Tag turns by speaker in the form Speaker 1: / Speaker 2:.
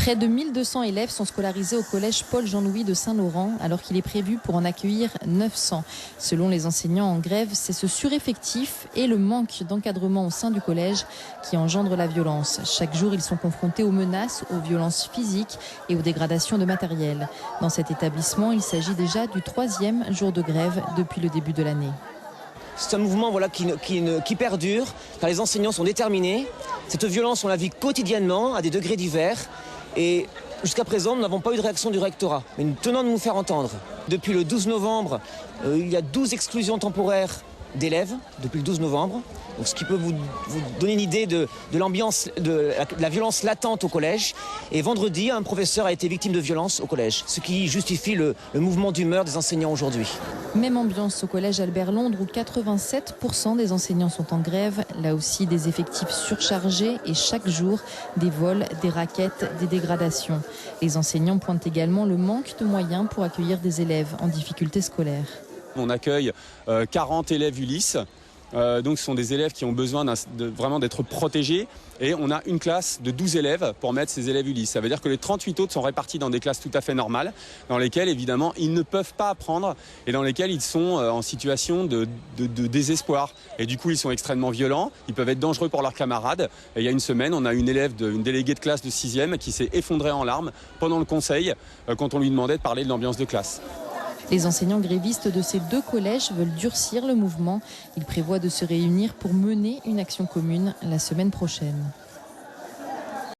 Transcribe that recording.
Speaker 1: Près de 1200 élèves sont scolarisés au collège Paul-Jean-Louis de Saint-Laurent, alors qu'il est prévu pour en accueillir 900. Selon les enseignants en grève, c'est ce sureffectif et le manque d'encadrement au sein du collège qui engendre la violence. Chaque jour, ils sont confrontés aux menaces, aux violences physiques et aux dégradations de matériel. Dans cet établissement, il s'agit déjà du 3e jour de grève depuis le début de l'année.
Speaker 2: C'est un mouvement qui perdure, car les enseignants sont déterminés. Cette violence, on la vit quotidiennement, à des degrés divers. Et jusqu'à présent, nous n'avons pas eu de réaction du rectorat. Mais nous tenons de nous faire entendre. Depuis le 12 novembre, il y a 12 exclusions temporaires d'élèves, depuis le 12 novembre. Donc, ce qui peut vous donner une idée de l'ambiance, de la violence latente au collège. Et vendredi, un professeur a été victime de violence au collège, ce qui justifie le mouvement d'humeur des enseignants aujourd'hui.
Speaker 1: Même ambiance au collège Albert Londres où 87% des enseignants sont en grève. Là aussi, des effectifs surchargés et chaque jour, des vols, des raquettes, des dégradations. Les enseignants pointent également le manque de moyens pour accueillir des élèves en difficulté scolaire.
Speaker 3: On accueille 40 élèves Ulysse. Donc ce sont des élèves qui ont besoin vraiment d'être protégés et on a une classe de 12 élèves pour mettre ces élèves Ulysse. Ça veut dire que les 38 autres sont répartis dans des classes tout à fait normales dans lesquelles évidemment ils ne peuvent pas apprendre et dans lesquelles ils sont en situation de désespoir. Et du coup ils sont extrêmement violents, ils peuvent être dangereux pour leurs camarades. Et il y a une semaine on a une déléguée de classe de 6e qui s'est effondrée en larmes pendant le conseil quand on lui demandait de parler de l'ambiance de classe.
Speaker 1: Les enseignants grévistes de ces deux collèges veulent durcir le mouvement. Ils prévoient de se réunir pour mener une action commune la semaine prochaine.